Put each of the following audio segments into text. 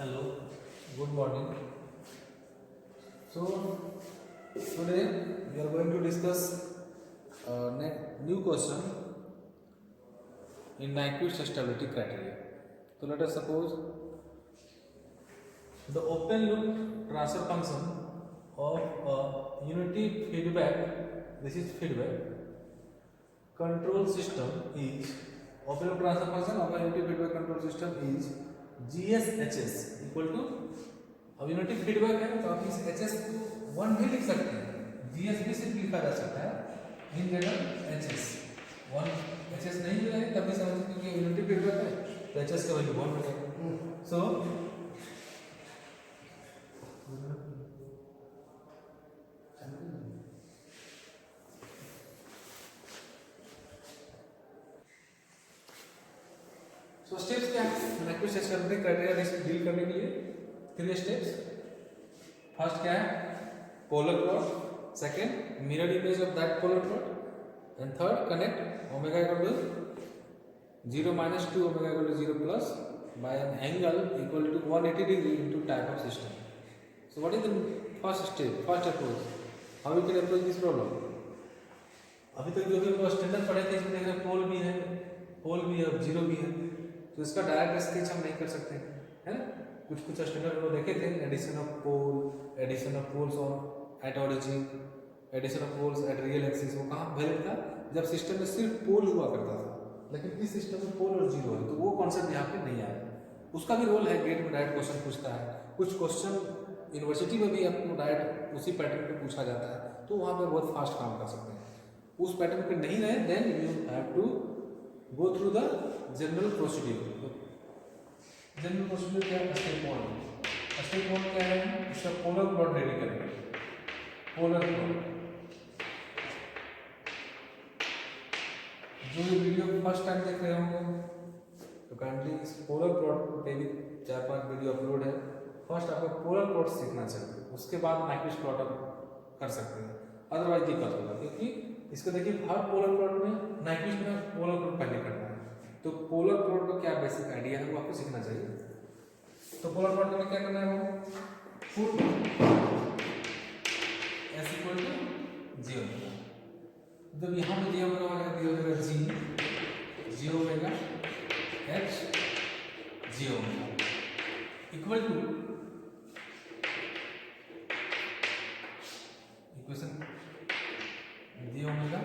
Hello, good morning. So today we are going to discuss new question in Nyquist stability criteria. So let us suppose the open loop transfer function of a unity feedback. This is feedback control system is open loop transfer function of a unity feedback control system is GSHS equal to. अब unity feedback है तो आप इस HS को 1 भी लिख सकते हैं, GS भी सिर्फ लिखा जा सकता है इन जगह HS 1 HS नहीं मिला है तभी समझ क्योंकि यूनिटी फीडबैक है तो HS का वैल्यू 1 मिलेगा. सो स्टेप्स क्या है Nyquist stability क्राइटेरिया डील करने के लिए? 3 स्टेप्स. फर्स्ट क्या है? Polar plot. Second mirror image of that polar plot. And third connect omega equal to 0 - 2 omega equal to 0 plus by N angle equal to 180 degree into type of system. So what is the first step, first approach, how you can approach this problem? अभी तक जो भी हम standard पढ़े थे इसमें देख रहे पोल भी है, पोल भी है, जीरो भी है, तो इसका डायरेक्ट स्केच हम नहीं कर सकते है ना. कुछ स्टैंडर्ड में देखे थे addition of poles on at origin, addition of poles at real axis. वो कहाँ वैलिड था? जब सिस्टम में सिर्फ पोल हुआ करता था, लेकिन इस सिस्टम में पोल और जीरो है तो वो कॉन्सेप्ट यहाँ पे नहीं आया. उसका भी रोल है, गेट में डायरेक्ट क्वेश्चन पूछता है. कुछ क्वेश्चन यूनिवर्सिटी में भी आपको डायरेक्ट उसी पैटर्न पे पूछा जाता है तो वहाँ पे बहुत फास्ट काम कर सकते हैं. उस पैटर्न पे नहीं रहे then you have to go through the general procedure. General procedure क्या है? स्टेप 1. स्टेप 1 क्या है? इसका पोलर प्लॉट रेडी करेंगे. पोलर प्लॉट जो ये वीडियो फर्स्ट टाइम देख रहे होंगे तो काइंडली इस पोलर प्लॉट को डेली 4-5 वीडियो अपलोड है. फर्स्ट आपको पोलर प्लॉट सीखना चाहिए, उसके बाद Nyquist प्लॉट आप कर सकते हैं, अदरवाइज दिक्कत होगा. क्योंकि इसको देखिए हर पोलर प्लॉट में Nyquist में पोलर प्लॉट पहले करना है तो पोलर प्लॉट का क्या बेसिक आइडिया है वो आपको सीखना चाहिए. तो पोलर प्लॉट में क्या करना है? वो put S equal to G omega. जब यहाँ पे जी ओमेगा आ गया, दिया जाएगा G omega H G omega equal to equation G omega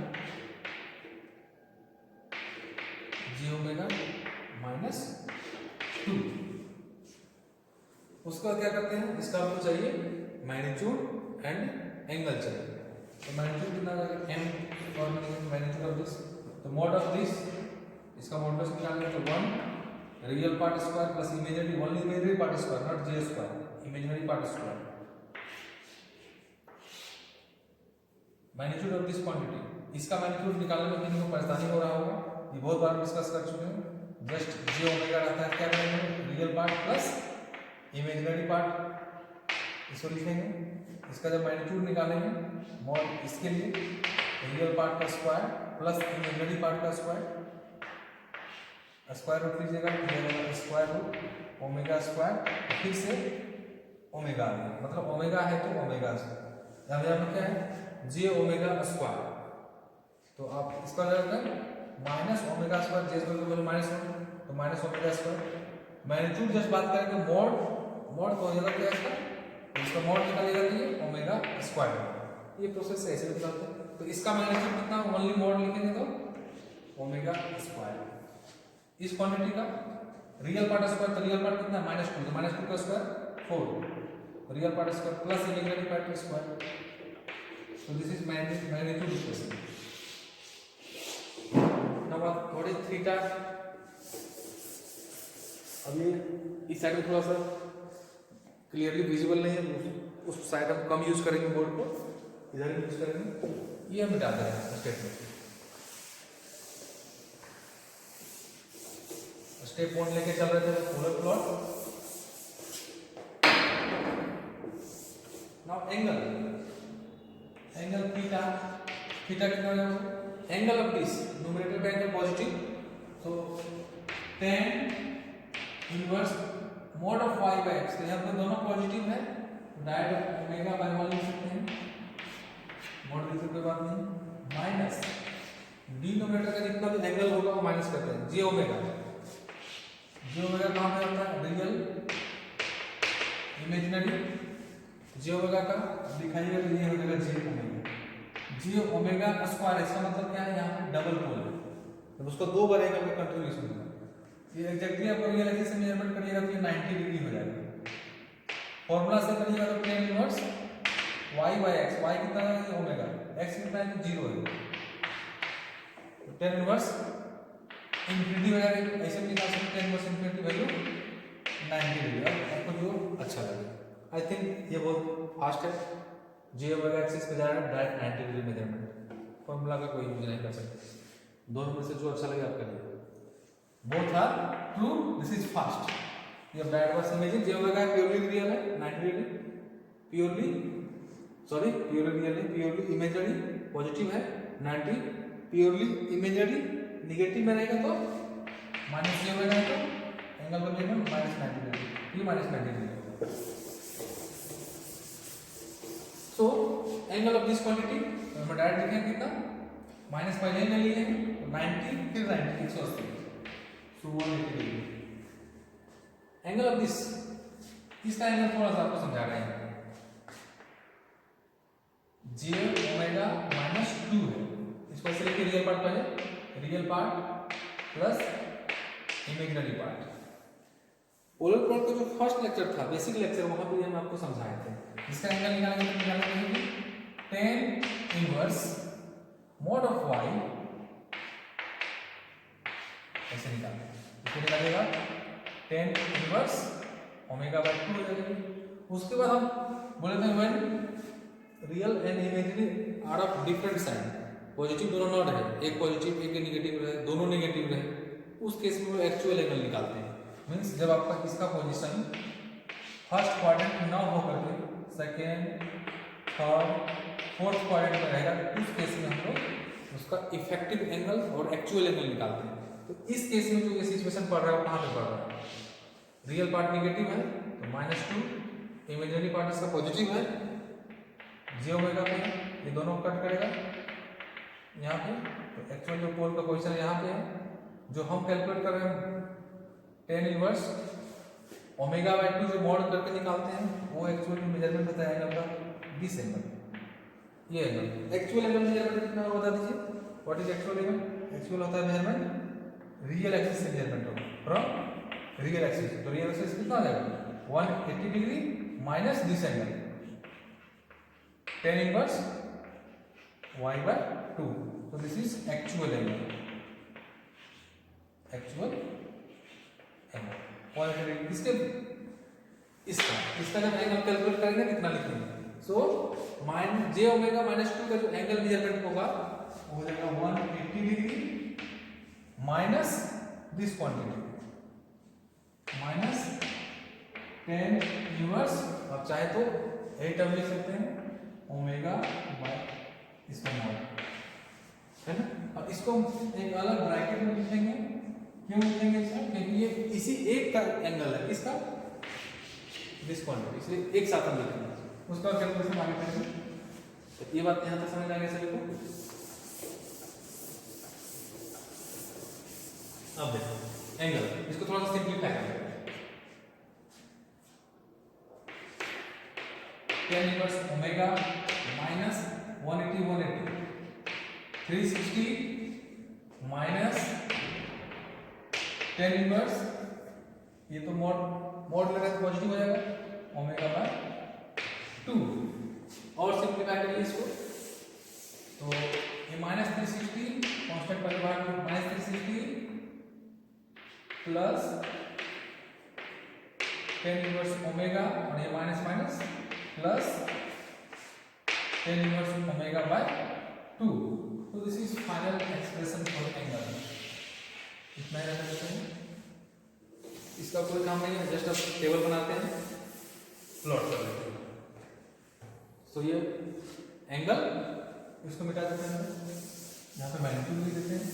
-2. उसका क्या करते हैं? इसका आपको चाहिए मैग्नीट्यूड एंड एंगल चाहिए. तो मैग्नीट्यूड कितना आ जाएगा? m और मैग्नीट्यूड ऑफ दिस. तो मॉड ऑफ दिस, इसका मॉडुलस निकालना है तो 1 real part square plus imaginary part square, not J square, imaginary part square. Magnitude of this quantity. इसका मैग्नीट्यूड निकालने में किसी को परेशानी हो रहा होगा, ये बहुत बार डिस्कस कर चुके हैं. जस्ट जे ओमेगा रहता है, क्या करेंगे? Real part plus imaginary part, इसको लिखेंगे. इसका जब मैग्नीट्यूड निकालेंगे मॉड इसके लिए रियल पार्ट का स्क्वायर प्लस इमेजिनरी पार्ट का स्क्वायर, स्क्वायर रूट लीजिएगा, स्क्वायर रूट ओमेगा स्क्वायर, फिर से ओमेगा आ गया, मतलब ओमेगा है तो ओमेगा स्क्वायर. यहाँ क्या है? जे ओमेगा स्क्वायर. तो आप इसका जाएगा minus omega square, J square -1 तो minus omega square. Magnitude just बात करेंगे मॉड को हो जाएगा क्या इसका? इसका मॉड निकालेगा तो ये ओमेगा स्क्वायर. ये प्रोसेस ऐसे बताते हैं. तो इसका मैग्नीट्यूड कितना? ओनली मॉड लिखेंगे तो ओमेगा स्क्वायर. इस क्वांटिटी का रियल पार्ट स्क्वायर, तो रियल पार्ट कितना? -2 तो -2 का square 4 real part square plus imaginary part square. So this is magnitude equation. Now what is theta? अभी इस साइड में थोड़ा सा क्लियरली विजिबल नहीं है, उस साइड हम कम यूज करेंगे बोर्ड को, इधर यूज करेंगे. ये हम मिटा देंगे स्टेटमेंट. स्टेप 1 लेके चल रहे थे polar plot. Now angle theta कितना है? एंगल ऑफ दिस न्यूमरेटर का एंगल पॉजिटिव, तो tan inverse mod of y by x, तो यहाँ पे दोनों पॉजिटिव है, डायरेक्ट ओमेगा बाय 1 लिख सकते हैं, मोड लिखने कोई बात नहीं, माइनस डिनोमिनेटर का जितना भी एंगल होगा वो माइनस करते हैं, जे ओमेगा कहाँ पे होता है, रियल इमेजिनरी, जे ओमेगा का दिखाइएगा तो ये हो जाएगा जे ओमेगा स्क्वायर, इसका मतलब क्या है, यहाँ पे डबल पोल है, जब उसको दो बार एंगल का कंट्रीब्यूशन होगा, ये एग्जैक्टली आपको रियल एक्सिस से मेजरमेंट करिएगा तो ये 90 डिग्री हो जाएगा, फॉर्मूला से करिएगा तो tan inverse y by x, y कितना है, ये ओमेगा, x कितना है, 0 है, तो tan इनवर्स इंफिनिटी हो जाएगा, ऐसे भी निकाल सकते हैं, tan inverse infinity value 90 degree. अब आपको जो अच्छा लगे, आई थिंक ये बहुत फास्ट है, जे ओमेगा एक्सिस पे जा रहा है, डायरेक्ट 90 डिग्री मेजरमेंट, फॉर्मूला का कोई यूज नहीं कर सकते, दोनों में से जो अच्छा लगे आप करिए, both are true, this is fast, ये bad verse imagine, j omega purely real है 90 डिग्री, प्योरली रियल है, प्योरली इमेजिनरी पॉजिटिव है 90, प्योरली इमेजिनरी नेगेटिव में रहेगा तो माइनस जे ओमेगा है, तो एंगल का मेजरमेंट माइनस 90 डिग्री, ये माइनस 90 डिग्री होगा। So angle of this quantity हम डायरेक्ट लिखेंगे कितना, माइनस पहले ले लिए हैं, 90 फिर 90 180, सो 180 डिग्री। एंगल ऑफ दिस, इसका एंगल थोड़ा सा आपको समझा रहे हैं, जे ओमेगा माइनस 2 है, इसको ऐसे लिखिए, रियल पार्ट पहले, real part plus imaginary part. Polar plot का जो फर्स्ट लेक्चर था, बेसिक लेक्चर, वहां पे हम आपको समझाए थे, इसका एंगल निकालेंगे तो निकालेंगे tan inverse mod of y, ऐसे निकालेंगे, इसको निकालेगा tan इनवर्स ओमेगा बाय 2 हो जाएगा। उसके बाद हम बोले थे when real and imaginary are of different side, positive दोनों नॉट है, एक पॉजिटिव एक नेगेटिव रहे, दोनों नेगेटिव रहे, उस केस में वो एक्चुअल एंगल निकालते हैं, मीन्स जब आपका इसका पोजीशन फर्स्ट क्वाड्रेंट ना हो करके सेकेंड थर्ड फोर्थ क्वाड्रेंट में रहेगा, उस केस में हम लोग उसका इफेक्टिव एंगल और एक्चुअल एंगल निकालते हैं। तो इस केस में जो ये सिचुएशन पड़ रहा है वो कहाँ पे पड़ रहा है, रियल पार्ट नेगेटिव है तो -2, इमेजिनरी पार्ट इसका पॉजिटिव है, जे ओमेगा पे है, ये दोनों कट करेगा यहाँ पे, तो एक्चुअल जो पोल का पोजीशन यहाँ पे है, जो हम कैलकुलेट कर रहे हैं tan इनवर्स ओमेगा बाय 2 जो मॉड करके निकालते हैं, वो एक्चुअल मेजरमेंट होता है एंगल का, दिस एंगल, ये एंगल, एक्चुअल एंगल मेजरमेंट कितना होगा बता दीजिए, what is actual angle, actual होता है मेजरमेंट रियल एक्सिस से मेजरमेंट होगा, फ्रॉम रियल एक्सिस, तो रियल एक्सिस कितना आ जाएगा 180 degree minus this angle, tan inverse y by 2, so this is actual angle, actual angle, इसके इसका जब एंगल कैलकुलेट करेंगे कितना लिखेंगे, सो माइनस जे ओमेगा माइनस 2 का जो एंगल मेजरमेंट होगा वो हो जाएगा 180 degree minus this quantity minus tan inverse, आप चाहे तो यही टर्म लिख सकते हैं ओमेगा बाय इसका मॉड, है ना। अब इसको एक अलग ब्रैकेट में लिखेंगे, क्यों लिखेंगे इसको, क्योंकि ये इसी एक का एंगल है, इसका दिस क्वांटिटी, इसलिए एक साथ हम लिखेंगे, उसका कैलकुलेशन आगे करेंगे। तो ये बात यहां तक समझ आ गई सभी को। अब देखो एंगल, इसको थोड़ा सा सिंपलीफाई करेंगे, tan inverse omega minus 180 360 minus tan inverse, ये तो मॉड लगा तो पॉजिटिव हो जाएगा ओमेगा बाय 2, और सिंपलीफाई करिए इसको, तो ये -360 कांस्टेंट वाले भाग में -360 प्लस tan इनवर्स ओमेगा, और ये minus minus plus tan inverse omega by 2, तो this is final expression for angle, इतना ही रख सकते हैं, इसका कोई काम नहीं है, जस्ट अब टेबल बनाते हैं, प्लॉट कर लेते हैं। सो ये एंगल, इसको मिटा देते हैं, यहाँ पे मैग्नीट्यूड लिख देते हैं,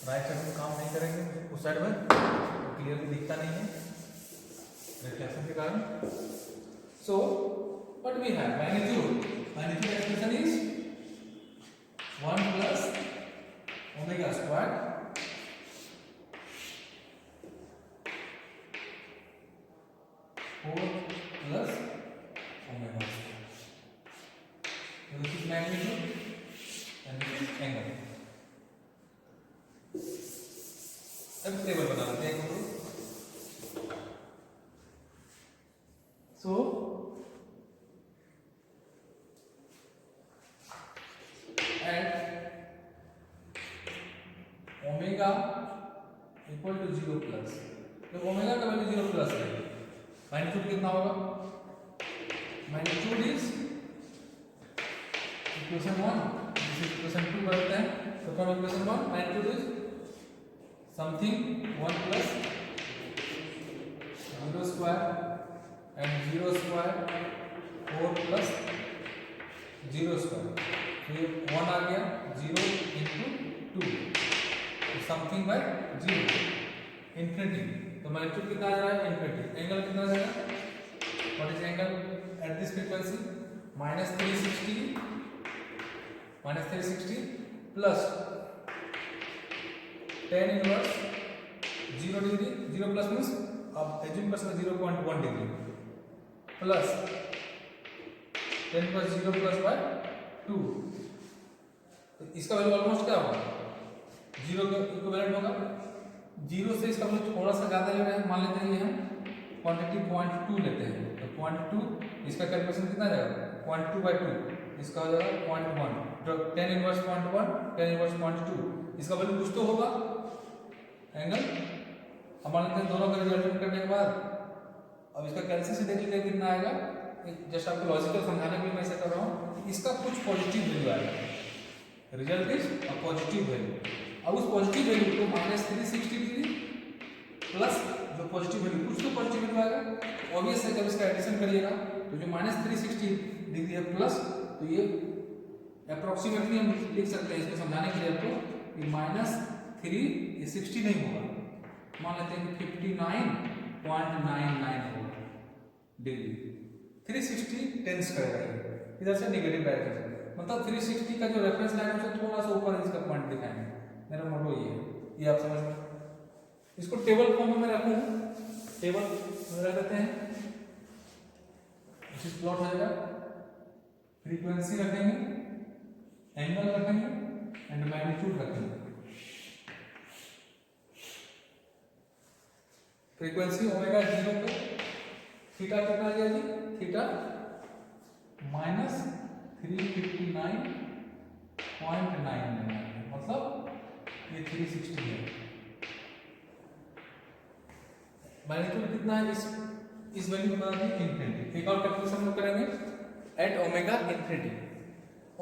राइट साइड में काम नहीं करेंगे, उस साइड में क्लियरली दिखता नहीं है, रिफ्लेक्शन के कारण. So what we have? Magnitude. Magnitude expression is 1 plus omega square plus omega square. So this is magnitude and this is angle. अब टेबल बना लेते हैं. So at omega equal to 0 plus, तो ओमेगा का value 0 plus है, magnitude कितना होगा? Magnitude is equation 1, this is equation 2 करते हैं. तो from equation 1 magnitude is something 1 plus 0 square and 0 square 4 plus 0 square. तो ये 1 आ गया, 0 into 2, तो समथिंग बाय 0, इंफिनिटी. तो मैग्नीट्यूड कितना आ रहा है? इंफिनिटी. एंगल कितना आ जाएगा? What is angle at this frequency? -360 plus tan inverse 0 degree. 0 plus means आप एज्यूम कर सकते 0.1 degree plus tan plus 0 plus bye 2. तो इसका वैल्यू ऑलमोस्ट क्या होगा? 0 के इक्विवेलेंट होगा. 0 से इसका वैल्यू थोड़ा सा ज़्यादा ले रहे हैं, मान लेते हैं ये हम क्वांटिटी 0.2 लेते हैं. तो 0.2 इसका कैलकुलेशन कितना जाएगा? 0.2 by 2 इसका हो जाएगा 0.1. तो tan इनवर्स 0.1, tan इनवर्स 0.2, इसका वैल्यू कुछ तो होगा एंगल. अब मान लेते हैं दोनों का रिजल्ट करने के बाद अब इसका कैलकुलेशन से देख लीजिए कितना आएगा. जस्ट आपको लॉजिकल समझाने के लिए मैं ऐसा कर रहा हूँ. इसका कुछ पॉजिटिव वैल्यू आएगा. Result is a positive value. अब उस पॉजिटिव वैल्यू को -360 डिग्री प्लस जो पॉजिटिव वैल्यू, कुछ तो पॉजिटिव वैल्यू आएगा. ऑब्वियस है जब इसका एडिशन करिएगा तो जो -360 डिग्री है प्लस, तो ये अप्रोक्सीमेटली हम लिख सकते हैं इसको समझाने के लिए आपको कि -3 ये 60 नहीं होगा, मान लेते हैं कि 59.99 होगा डिग्री. 360 टेंस करेगा इधर से नेगेटिव डायरेक्शन, मतलब 360 का जो रेफरेंस लाइन है उससे थोड़ा सा ऊपर इसका पॉइंट दिखाएंगे. मेरा मोटो ये है, ये आप समझ में. इसको टेबल फॉर्म में रखूँ, टेबल में रख देते हैं. इस प्लॉट हो जाएगा. फ्रीक्वेंसी रखेंगे, एंगल रखेंगे एंड मैग्नीट्यूड रखेंगे. फ्रीक्वेंसी ओमेगा 0 पे थीटा कितना आ गया जी? थीटा -359.99, मतलब ये 360 है. मैग्नीट्यूड कितना है? इस वैल्यू को बता दें इंफिनिटी. एक और कैलकुलेशन हम करेंगे at omega infinity.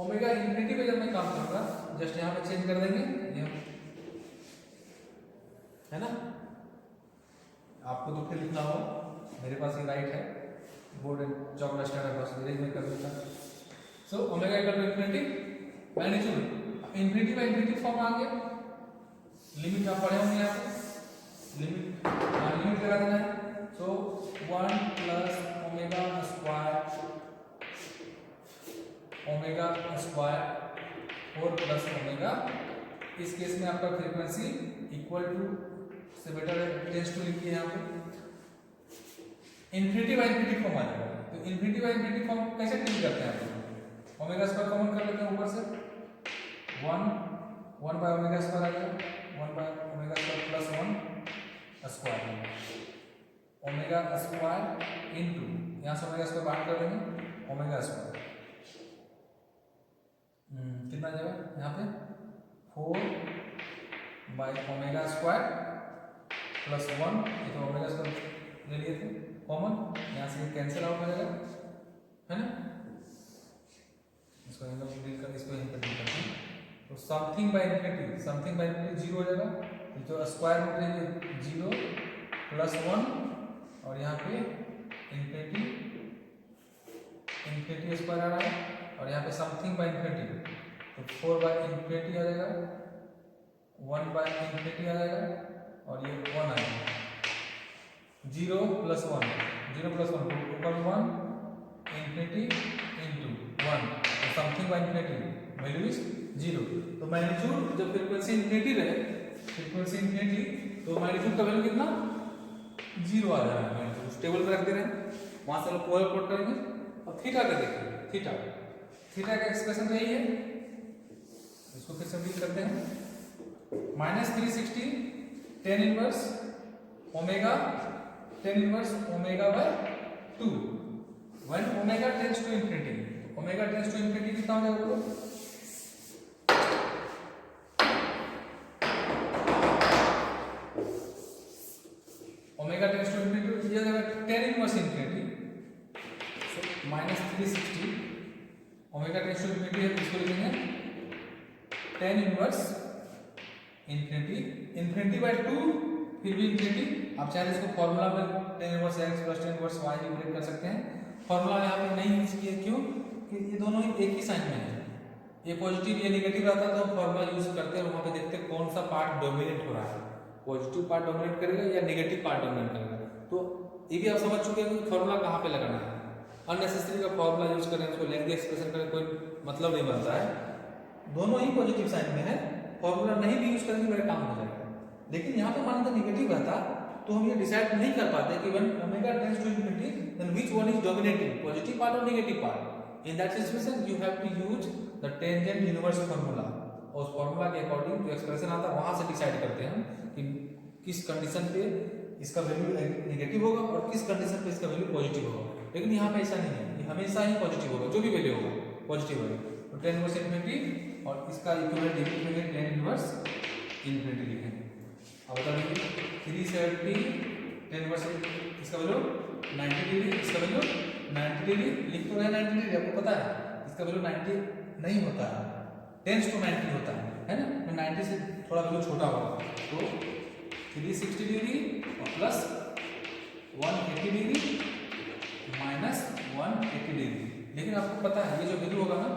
Omega infinity पे जब मैं काम करूंगा, जस्ट यहाँ पे चेंज कर देंगे, ये है ना. आपको तो फिर लिखना होगा, मेरे पास ये राइट है, बोर्ड एंड चौक डस्टर है, बस इरेज में कर देता. So omega equal to infinity, magnitude infinity by infinity form आ गया. लिमिट आप पढ़े होंगे यहाँ पे, लिमिट लगा देना है. सो 1 plus omega square 4 plus omega. इस केस में आपका फ्रीक्वेंसी इक्वल टू से बेटर टेंस टू लिखिए यहाँ पे. इन्फिनिटी बाय इन्फिनिटी फॉर्म आ जाएगा. तो इन्फिनिटी बाय इन्फिनिटी फॉर्म कैसे डील करते हैं आप? ओमेगा स्क्वायर कॉमन कर लेते हैं ऊपर से. 1 बाय ओमेगा स्क्वायर आ गया. 1 by omega square plus 1 square, omega square into, यहाँ से ओमेगा स्क्वायर बाहर कर देंगे, ओमेगा स्क्वायर कितना आ जाएगा यहाँ पे? 4 बाय ओमेगा स्क्वायर प्लस 1. ये तो ओमेगा स्क्वायर ले लिए थे कॉमन, यहाँ से कैंसिल आउट हो जाएगा, है ना. इसको डील कर, इसको यहीं पर डील करते हैं. तो समथिंग बाय इन्फिनिटी 0 हो जाएगा. तो स्क्वायर रूट है 0 प्लस 1 और यहाँ पे इन्फिनिटी स्क्वायर आ रहा है और यहाँ पे समथिंग बाय इन्फिनिटी. तो 4 बाय इन्फिनिटी आ जाएगा, 1 बाय इन्फिनिटी आ जाएगा और ये 1 आएगा. 0 0 + 1, 0 + 1 ऊपर 1 infinity into 1 something bye infinity value is 0। तो मैग्नीट्यूड जब फ्रीक्वेंसी इंफिनिटी रहे, फ्रीक्वेंसी इंफिनिटी, तो मैग्नीट्यूड का वैल्यू कितना 0 आ जा रहा है। मैग्नीट्यूड स्टेबल पे रख दे रहे हैं, वहां से हम पोलर प्लॉट करेंगे। अब थीटा का देखिए, थीटा थीटा का एक्सप्रेशन तो यही है, इसको फिर से डील करते हैं। -360 tan inverse omega, tan inverse omega by 2 when omega tends to infinity. Omega tends to infinity कितना हो जाएगा बोलो? ओमेगा टेंड्स टू इंफिनिटी ये जाएगा tan inverse infinity, so -360 omega tends to infinity है, इसको लिखेंगे tan inverse infinity, infinity by 2 फिर भी इंफिनिटी। आप चाहे इसको फॉर्मूला में tan inverse x + tan inverse y integrate कर सकते हैं। फॉर्मूला यहाँ पे नहीं यूज किया, क्यों? कि ये दोनों ही एक ही साइन में है, ये पॉजिटिव ये नेगेटिव रहता तो हम फॉर्मूला यूज करते हैं, वहाँ पे देखते हैं कौन सा पार्ट डोमिनेट हो रहा है, पॉजिटिव पार्ट डोमिनेट करेगा या नेगेटिव पार्ट डोमिनेट करेगा। तो ये भी आप समझ चुके हैं कि फॉर्मूला कहाँ पे लगाना है। अननेसेसरी का फॉर्मूला यूज करें, उसको लेंथी एक्सप्रेशन करें, कोई मतलब नहीं बनता है। दोनों ही पॉजिटिव साइन में है, फॉर्मूला नहीं भी यूज करेंगे मेरा काम हो जाएगा। लेकिन यहाँ पे मान लो नेगेटिव रहता तो हम ये डिसाइड नहीं कर पाते कि when omega tends to infinity then which one is dominating, positive part और negative part. In that situation you have to use the tangent inverse formula, और उस फॉर्मूला के अकॉर्डिंग जो एक्सप्रेशन आता है वहां से डिसाइड करते हैं कि किस कंडीशन पे इसका वैल्यू नेगेटिव होगा और किस कंडीशन पे इसका वैल्यू पॉजिटिव होगा। लेकिन यहाँ पे ऐसा नहीं है, ये हमेशा ही पॉजिटिव होगा, जो भी वैल्यू होगा पॉजिटिव होगा। तो tan इनवर्स इंफिनिटी और इसका इक्विवेलेंट लिखेंगे tan इनवर्स इंफिनिटी लिखेंगे। अब बता दीजिए 370 tan इनवर्स इसका वैल्यू 90 डिग्री, इसका वैल्यू 90 डिग्री, लिख तो रहे 90 डिग्री, आपको पता है इसका वैल्यू 90 नहीं होता है, टेंड्स टू 90 होता है ना, तो 90 से थोड़ा वैल्यू छोटा होगा। तो 360 डिग्री और प्लस 180 डिग्री माइनस 180 डिग्री। लेकिन आपको पता है ये जो वैल्यू होगा ना,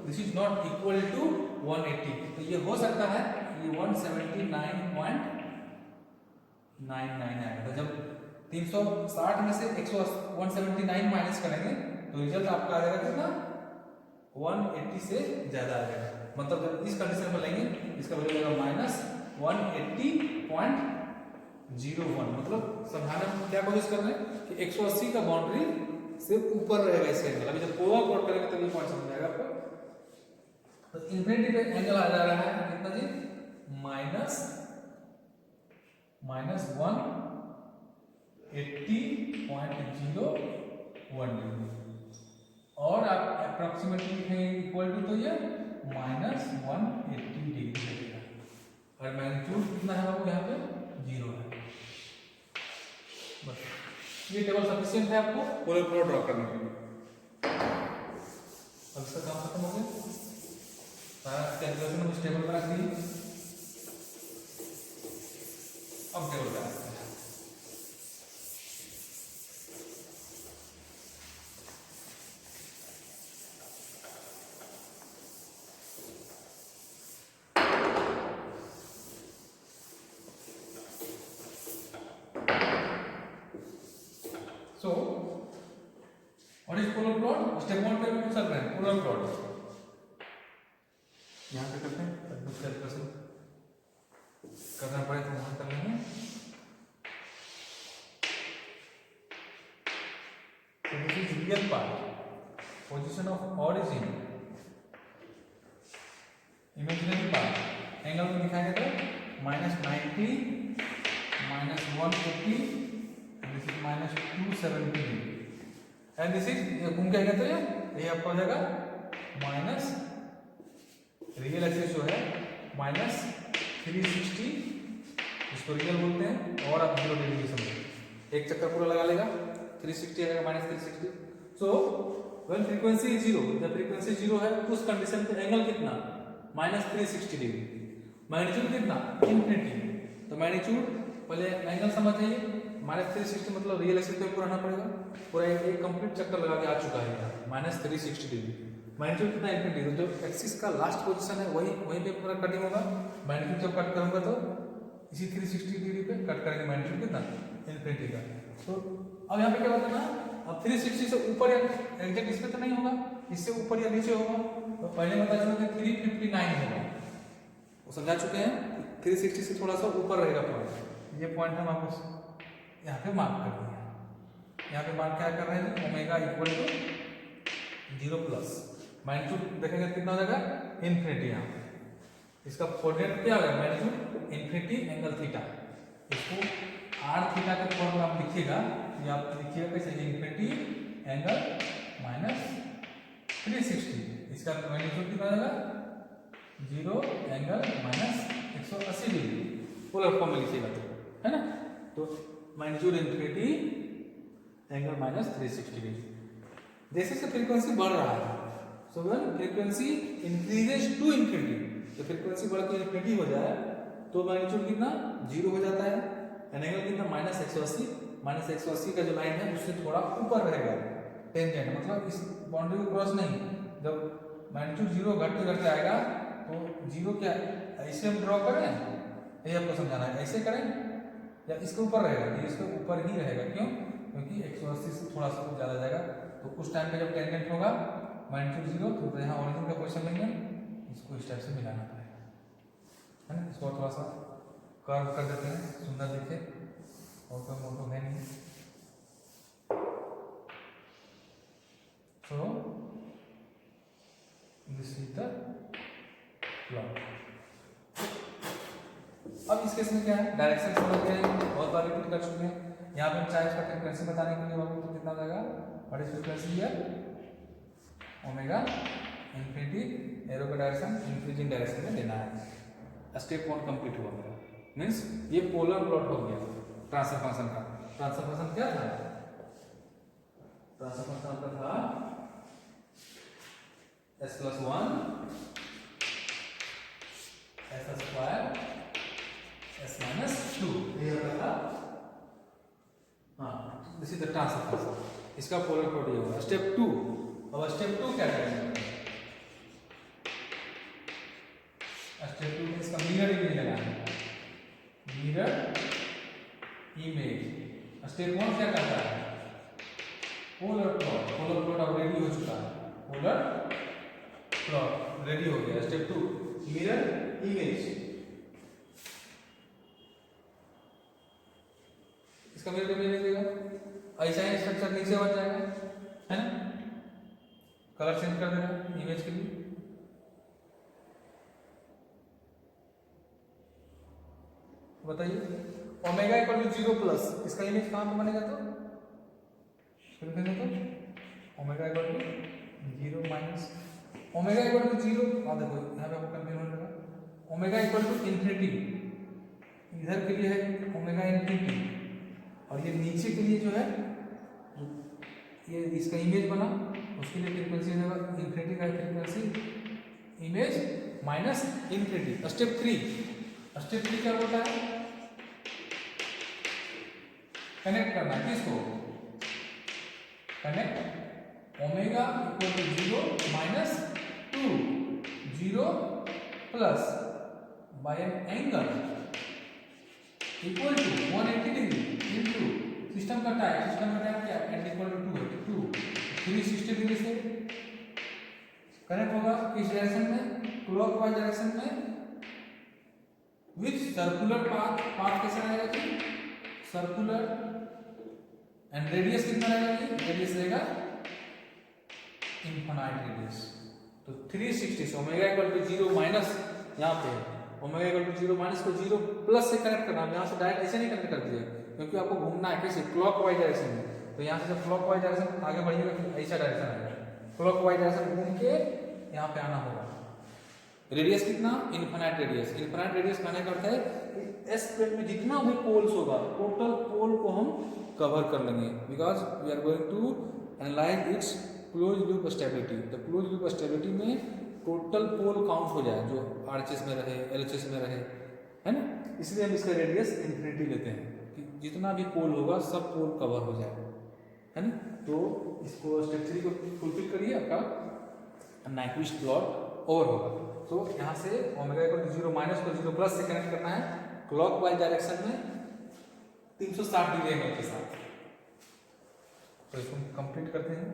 this is not equal to 180, तो ये हो सकता है ये 179.99 आएगा। तो जब 360 में से 179 माइनस करेंगे तो रिजल्ट आपका आ जाएगा कितना 180 से ज्यादा आ जाएगा। मतलब जब इस कंडीशन में लेंगे इसका वैल्यू आएगा -180.01। मतलब समझाने में क्या कोशिश कर रहे हैं कि 180 का बाउंड्री से ऊपर रहेगा इसका एंगल। अभी जब पोलर प्लॉट करेंगे तो ये पॉइंट समझ आएगा आपको। तो इंफिनिटी पे एंगल आ जा रहा है कितना जी -180.01 डिग्री, और आप अप्रोक्सीमेटली लिखेंगे इक्वल टू, तो ये -180 डिग्री लगेगा। और मैग्नीट्यूड कितना है आपको यहाँ पे 0 है। बस ये टेबल सफिशिएंट है आपको पोलर प्लॉट ड्रॉ करने के लिए। अब इसका काम खत्म हो गया, सारा कैलकुलेशन उस टेबल पर रख दी। अब टेबल पर आते हैं। So, what is polar plot? Step 1 पे भी चल रहे हैं polar plot। यहाँ पे करते हैं, कुछ कैलकुलेशन करना पड़े तो वहाँ कर लेंगे। So this is real part, position of origin, imaginary part, angle में दिखाएंगे तो -90, -180, this is -270 degree, and this is घूम के आएगा तो ये आपका हो जाएगा माइनस, रियल एक्सिस जो है -360, इसको रियल बोलते हैं, और आप 0 डिग्री समझो, एक चक्कर पूरा लगा लेगा 360 आएगा -360। सो व्हेन फ्रीक्वेंसी 0, जब फ्रीक्वेंसी 0 है उस कंडीशन पे एंगल कितना -360 डिग्री, मैग्नीट्यूड कितना इंफिनिटी। तो मैग्नीट्यूड पहले एंगल समझ जाइए, -360 मतलब रियल एक्सिस पे पूरा आना पड़ेगा, पूरा एक कंप्लीट चक्कर लगा के आ चुका है -360 डिग्री। मैग्नीट्यूड कितना इंफिनिटी, तो जो एक्सिस का लास्ट पोजीशन है वहीं पे पूरा कटिंग होगा। मैग्नीट्यूड जब कट करूंगा तो इसी 360 डिग्री पे कट करेंगे, मैग्नीट्यूड कितना इन्फिनिटी का। तो अब यहाँ पे क्या होता है ना, अब 360 से ऊपर या एग्जैक्ट इस पे तो नहीं होगा, इससे ऊपर या नीचे होगा। तो पहले बता चुके 359 होगा, वो समझा चुके हैं। 360 से थोड़ा सा ऊपर रहेगा पॉइंट, ये पॉइंट हम आपको यहाँ पे मार्क कर दिया। यहाँ पे मार्क क्या कर रहे हैं, omega equal to 0 plus magnitude देखेंगे कितना हो जाएगा, इन्फिनिटी। यहाँ इसका कोऑर्डिनेट क्या होगा, मैग्नीट्यूड इन्फिनिटी एंगल थीटा। इसको आर थीटा के फॉर्म में आप लिखिएगा, ये आप लिखिएगा कैसे, इन्फिनिटी एंगल माइनस 360, इसका मैग्नीट्यूड कितना हो जाएगा 0 angle minus 180 degree, polar form में लिखिएगा तो, है ना। तो magnitude infinity angle minus 360 degree. जैसे से फ्रीक्वेंसी बढ़ रहा है, so when frequency increases to infinity, तो फ्रीक्वेंसी बढ़ के इन्फिनिटी हो जाए तो मैग्नीट्यूड कितना 0 हो जाता है, एंगल कितना माइनस 180। माइनस 180 का जो लाइन है उससे थोड़ा ऊपर रहेगा टेंजेंट, मतलब इस बाउंड्री को क्रॉस नहीं। जब मैग्नीट्यूड 0 घटते घटते आएगा तो 0 क्या ऐसे हम ड्रॉ करें, ये आपको समझाना है, ऐसे करें या इसके ऊपर रहेगा, ये इसके ऊपर ही रहेगा। क्यों, क्योंकि 180 से थोड़ा सा ज़्यादा जाएगा। तो उस टाइम पे जब टेंजेंट होगा मैग्नीट्यूड 0, तो यहाँ ओरिजिन का पोजीशन लेंगे, इसको इस टाइप से मिलाना पड़ेगा, है ना। इसको थोड़ा सा कर्व कर देते हैं, सुंदर दिखे, और कोई मोटो है नहीं। So this is the plot. अब इस केस में क्या है, डायरेक्शन समझ गए, बहुत बार रिपीट कर चुके हैं। यहाँ पे चाहे इसका फ्रीक्वेंसी बताने के लिए तो कितना हो जाएगा, what is frequency here, omega infinity, arrow का डायरेक्शन इंक्रीजिंग डायरेक्शन में लेना है। स्टेप 1 कंप्लीट हुआ मेरा, मीन्स ये पोलर प्लॉट हो गया ट्रांसफर फंक्शन का। ट्रांसफर फंक्शन क्या था, ट्रांसफर फंक्शन का था s+1 s² s-2, ये होता था। हाँ, this is the transfer function, इसका पोलर प्लॉट ये होगा। स्टेप 2, अब स्टेप 2 क्या करेंगे, स्टेप 2 में इसका मिरर इमेज लगाना है, मिरर इमेज। स्टेप 1 क्या करता है, पोलर प्लॉट, पोलर प्लॉट अब रेडी हो चुका है, पोलर प्लॉट रेडी हो गया। स्टेप 2 मिरर इमेज, इसका मिरर इमेज देगा, ऐसा ही स्ट्रक्चर नीचे बन जाएगा, है ना। कलर चेंज कर देना इमेज के लिए, बताइए। ओमेगा इक्वल टू 0 प्लस, इसका इमेज कहाँ पे बनेगा, तो omega equal to 0 minus omega equal to 0, देखो यहाँ पे आपको कंफ्यूजन होगा, ओमेगा इक्वल टू इन्फिनिटी, इधर के लिए है ओमेगा इन्फिनिटी, और ये नीचे के लिए जो है, ये इसका इमेज बना, उसके लिए फ्रीक्वेंसी हो जाएगा इन्फिनिटी का frequency image minus infinity. Step 3 क्या बोलता है, कनेक्ट करना है, किसको, connect omega equal to 0 minus 2 0 plus by N angle equal to 180 degree into system का टाइप क्या है, इक्वल टू 2 है, 2 360 डिग्री से कनेक्ट होगा। किस डायरेक्शन में, क्लॉकवाइज डायरेक्शन में, विथ सर्कुलर पाथ कैसा रहेगा जी, सर्कुलर, एंड रेडियस कितना रहेगा जी, रेडियस रहेगा इनफाइनाइट रेडियस। तो 360 ओमेगा इक्वल टू 0 माइनस, यहाँ पे ओमेगा इक्वल टू 0 माइनस को 0 प्लस से कनेक्ट करना है। यहाँ से डायरेक्ट ऐसे नहीं कनेक्ट कर दिए, क्योंकि आपको घूमना है कैसे, क्लॉकवाइज डायरेक्शन में। तो यहाँ से जब क्लॉकवाइज डायरेक्शन आगे बढ़िएगा तो ऐसा डायरेक्शन आएगा, क्लॉकवाइज डायरेक्शन घूम के यहाँ पे आना होगा। रेडियस कितना, इनफाइनाइट रेडियस। इनफाइनाइट रेडियस कहने का अर्थ है कि एस प्लेन में जितना भी पोल्स होगा, टोटल पोल को हम कवर कर लेंगे, because we are going to analyse its close loop stability. The close loop stability में टोटल पोल काउंट हो जाए, जो आरएचएस में रहे, एलएचएस में रहे, है ना। इसलिए हम इसका रेडियस इन्फिनिटी लेते हैं कि जितना भी पोल होगा सब पोल कवर हो जाए, है ना। तो इसको स्टेप 3 को फुलफिल करिए, आपका नाइक्विस्ट प्लॉट ओवर होगा। तो यहाँ से ओमेगा इक्वल टू 0 माइनस को 0 प्लस से कनेक्ट करना है क्लॉकवाइज डायरेक्शन में, 360 डिग्री एंगल के साथ। तो इसको कंप्लीट करते हैं।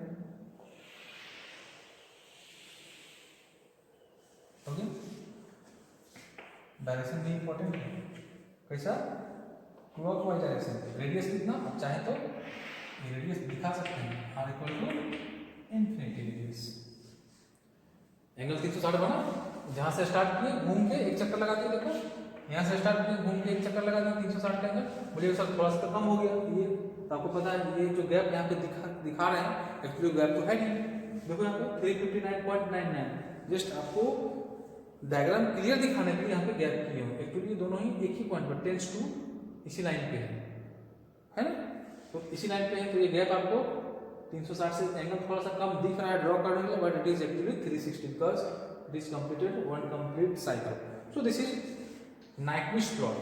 ओके, डायरेक्शन भी इंपॉर्टेंट है। कैसा? Clockwise direction. रेडियस कितना? आप चाहे तो रेडियस दिखा सकते हैं, r equal to infinity radius. Angle 360 बना, जहां से स्टार्ट किए घूम के एक चक्कर लगा दिए। देखो यहाँ से स्टार्ट किए घूम के एक चक्कर लगा दिए 360 का एंगल। बोलिए सर थोड़ा सा कम हो गया ये, तो आपको पता है ये जो गैप यहाँ पे दिखा रहे हैं, एक्चुअली गैप तो है नहीं। देखो यहाँ पे 359.99। जस्ट आपको डायग्राम क्लियर दिखाने के लिए यहाँ पे गैप किए हो। एक्चुअली ये दोनों ही एक ही पॉइंट पर टेंस टू इसी लाइन पे है ना? तो इसी लाइन पे है, तो ये गैप आपको 360 से एंगल थोड़ा सा कम दिख रहा है ड्रॉ करने के लिए, but it is actually 360 because it is completed one complete cycle. So this is Nyquist plot.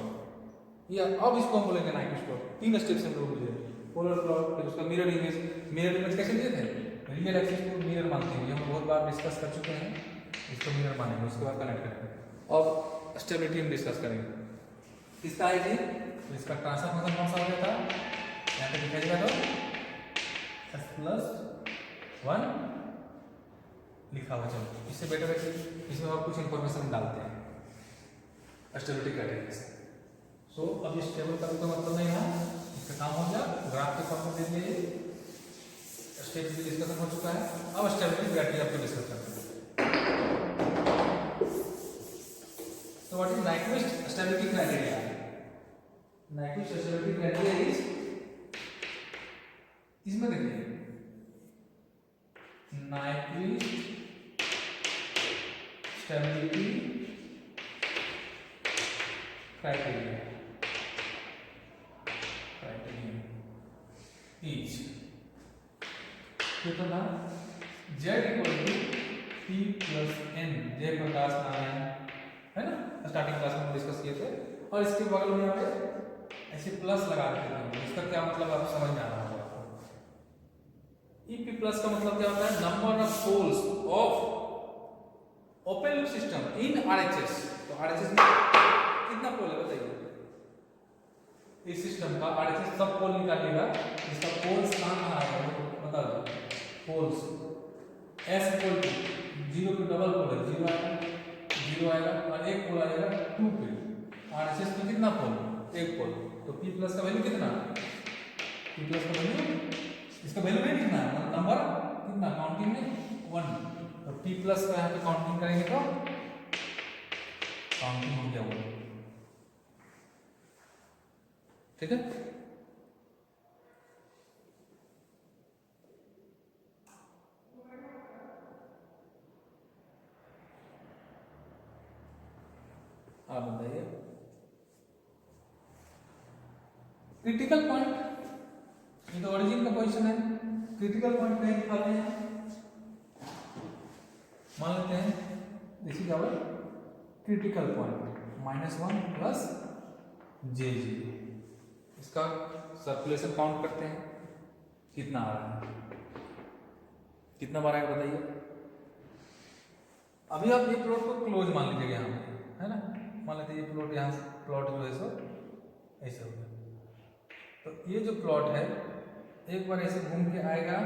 या अब इसको हम बोलेंगे नाइक्विस्ट प्लॉट। 3 स्टेप्स हम लोग बोले, पोलर प्लॉट, फिर उसका मिरर इमेज। मिरर इमेज कैसे लिए थे? रियल एक्सिस को मिरर मानते हैं, ये हम बहुत बार डिस्कस कर चुके हैं। इसको मिरर मानेंगे, उसके बाद कनेक्ट करेंगे और स्टेबिलिटी हम डिस्कस करेंगे। इसका है जी, तो इसका ट्रांसफर फंक्शन कौन सा हो गया था? यहाँ पे दिखाइएगा तो s+1 लिखा हुआ। चलो इससे बेटर है कि इसमें और कुछ इंफॉर्मेशन डालते हैं स्टेबिलिटी क्राइटेरिया से। सो अब ये स्टेबल करने का मतलब नहीं है, इसका काम हो गया। ग्राफ के फॉर्म में दे दिए, स्टेप भी डिस्कशन हो चुका है। अब स्टेबिलिटी क्राइटेरिया पे डिस्कस करते हैं। So what is Nyquist stability criteria? Nyquist stability criteria is, इसमें देखिए Nyquist stability criteria is कितना? Z equal to P plus N, Jai Prakash Narayan, है ना? स्टार्टिंग क्लास में डिस्कस किए थे। और इसके बगल में यहाँ पे ऐसे प्लस लगा देते हैं। इसका क्या मतलब आप समझ में आ रहा होगा आपको। EP प्लस का मतलब क्या होता है? Number of poles of open loop system in RHS। तो RHS में कितना पोल है बताइए? इस सिस्टम का RHS सब पोल निकालिएगा, इसका पोल्स कहाँ आएगा बता दो। पोल्स S इक्वल टू 0 पे डबल पोल है, 0 आएगा, 0 आएगा और एक पोल आएगा 2 पे। RHS में कितना पोल? एक पोल। तो P प्लस का वैल्यू कितना? P प्लस का वैल्यू, इसका वैल्यू नहीं कितना है, नंबर कितना काउंटिंग में 1। तो P प्लस का यहाँ पे काउंटिंग करेंगे तो काउंटिंग हो गया 1। ठीक है? आप बताइए। क्रिटिकल पॉइंट, ये तो ओरिजिन का पोजीशन है। क्रिटिकल पॉइंट कहीं निकालते हैं, मान लेते हैं this is our critical point -1 plus j0। इसका सर्कुलेशन काउंट करते हैं, कितना आ रहा है, कितना बार आएगा बताइए। अभी आप ये प्लॉट को क्लोज मान लीजिएगा यहाँ पे, है ना? मान लेते हैं ये प्लॉट, यहाँ प्लॉट जो है सो ऐसे हो गया। तो ये जो प्लॉट है एक बार ऐसे घूम के आएगा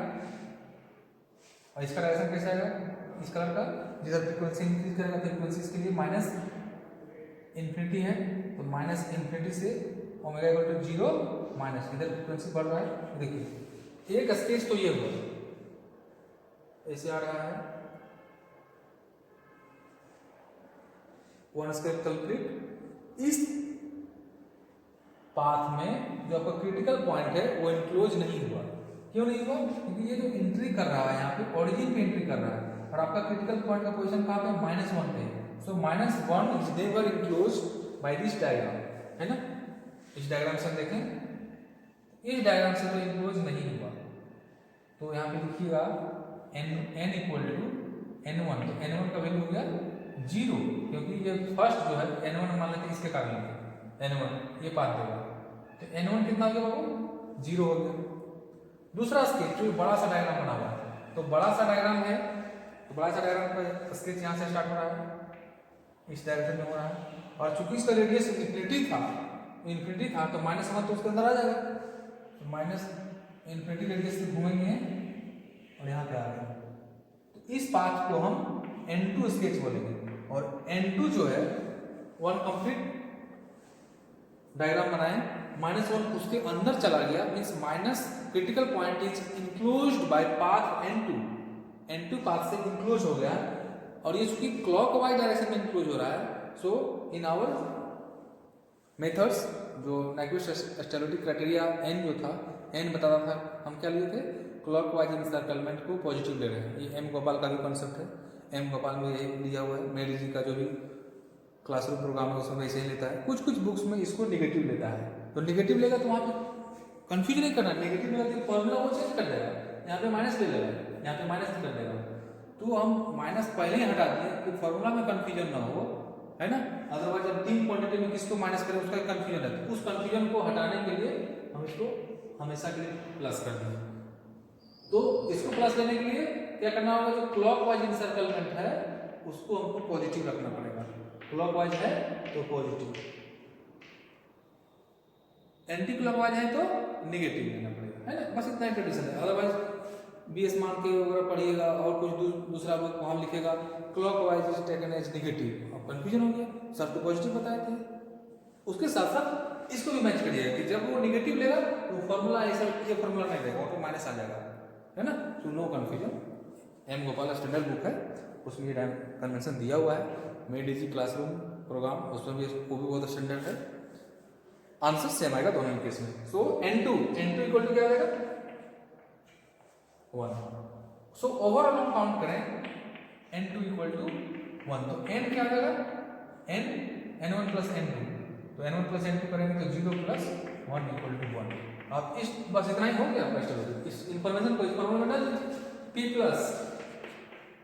और इसका डायरेक्शन कैसे आएगा? इस कलर का, जिधर फ्रीक्वेंसी इंक्रीज करेगा फ्रीक्वेंसी इसके लिए माइनस इन्फिनिटी है, तो माइनस इन्फिनिटी से ओमेगा इक्वल टू 0 माइनस, इधर फ्रीक्वेंसी बढ़ रहा है। तो देखिए एक स्केच तो ये हुआ, ऐसे आ रहा है वन स्केप कंप्लीट। इस पाथ में जो आपका क्रिटिकल पॉइंट है वो इनक्लोज नहीं हुआ। क्यों नहीं हुआ? क्योंकि ये जो एंट्री कर रहा है यहाँ पे ओरिजिन पे एंट्री कर रहा है और आपका क्रिटिकल पॉइंट का पोजीशन कहाँ पे? -1 पे। सो -1 is never enclose by this diagram, है ना? इस डायग्राम से देखें, इस डायग्राम से तो इनक्लोज नहीं हुआ। तो यहाँ पे लिखिएगा n इक्वल टू n1। तो n1 का वैल्यू हो गया 0, क्योंकि ये फर्स्ट जो है n1 मान लेते हैं इसके कारण n1 ये पाथ देगा। तो n1 कितना हो गया बाबू? 0 हो गया। दूसरा स्केच जो बड़ा सा डायग्राम बना हुआ है, तो बड़ा सा डायग्राम है, तो बड़ा सा डायग्राम का स्केच यहाँ से स्टार्ट हो रहा है, इस डायरेक्शन में हो रहा है। और चूंकि इसका रेडियस इन्फिनिटी था, इन्फिनिटी था तो -1 तो उसके अंदर आ जाएगा, तो माइनस इन्फिनिटी लेके से घूमेंगे और यहाँ पे आ गए। तो इस पाथ को हम N2 स्केच बोलेंगे, और N2 जो है वन कंप्लीट डायग्राम बनाए, -1 उसके अंदर चला गया, means minus critical point is enclosed by path N2, N2 path से इंक्लोज हो गया, और ये चूंकि क्लॉकवाइज डायरेक्शन में इंक्लोज हो रहा है, सो इन आवर मेथड्स जो नाइक्विस्ट स्टेबिलिटी क्राइटेरिया n जो था, n बताता था, हम क्या लिए थे, क्लॉकवाइज इंसर्कलमेंट को पॉजिटिव ले रहे हैं। ये एम गोपाल का भी कॉन्सेप्ट है, एम गोपाल में यही लिया हुआ है, मेरी जी का जो भी क्लासरूम प्रोग्राम है उसमें वैसे ही लेता है, कुछ कुछ बुक्स में इसको निगेटिव लेता है, तो निगेटिव लेगा तो वहाँ पे कंफ्यूज नहीं करना, नेगेटिव लेगा तो फॉर्मूला वो चेंज कर देगा, यहाँ पे माइनस ले लेगा, यहाँ पे माइनस कर देगा, तो हम माइनस पहले ही हटा दिए कि फॉर्मूला में कंफ्यूजन ना हो, है ना, अदरवाइज जब तीन क्वांटिटी में किसको माइनस करें उसका कंफ्यूजन है, तो उस कंफ्यूजन को हटाने के लिए हम इसको हमेशा के लिए प्लस कर देंगे। तो इसको प्लस लेने के लिए क्या करना होगा, जो क्लॉकवाइज इंसर्कलमेंट है उसको हमको पॉजिटिव रखना पड़ेगा, क्लॉकवाइज है तो पॉजिटिव, एंटी क्लॉकवाइज है तो निगेटिव लेना पड़ेगा, है ना, बस इतना इंट्रोडक्शन है। अदरवाइज BS मान के वगैरह पढ़िएगा और कुछ दूसरा बुक वहाँ लिखेगा clockwise is taken as negative, अब कंफ्यूजन हो गया, सर तो पॉजिटिव बताए थे। उसके साथ साथ इसको भी मैच करिएगा कि जब वो निगेटिव लेगा तो फॉर्मूला ऐसा ये फॉर्मूला नहीं देगा, ऑटो माइनस आ जाएगा, है ना, तो no confusion. M Gopal standard book है, उसमें ये कन्वेंशन दिया हुआ है, मेड इजी क्लासरूम प्रोग्राम, उसमें भी वो भी बहुत स्टैंडर्ड है, आंसर सेम आएगा दोनों केस में। सो N2 इक्वल टू क्या आएगा 1। सो ओवरऑल हम काउंट करें N2 इक्वल टू 1, तो N क्या आ जाएगा, N1 प्लस N2, तो N1 प्लस N2 करेंगे तो 0 प्लस 1 इक्वल टू 1। अब इस बस इतना ही हो गया आपका स्टेबिलिटी, इस इंफॉर्मेशन को इस फॉर्मूला में डाल दीजिए, P प्लस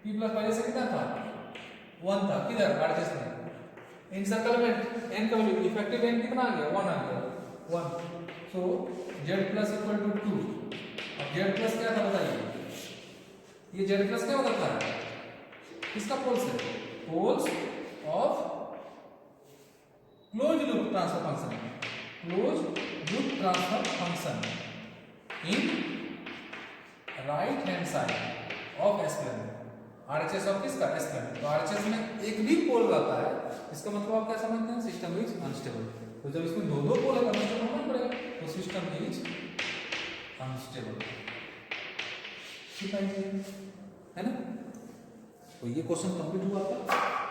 पहले से कितना था 1 था, किधर आरएचएस में इंसर्कलमेंट n का वैल्यू इफेक्टिव n कितना आ गया 1 आ गया 1, सो z प्लस इक्वल टू 2। अब z प्लस क्या था बताइए, ये z प्लस क्या होता है, किसका पोल्स है, poles of close loop transfer function, close loop transfer function in right hand side of s plane, RHS of किसका एस प्लेन, तो आरएचएस में एक भी पोल रहता है, इसका मतलब आप क्या समझते हैं, सिस्टम इज अनस्टेबल, तो जब इसमें दो दो पोल है अनस्टेबल होना पड़ेगा, तो सिस्टम इज अनस्टेबल, ठीक है ना। तो ये क्वेश्चन कंप्लीट हुआ था।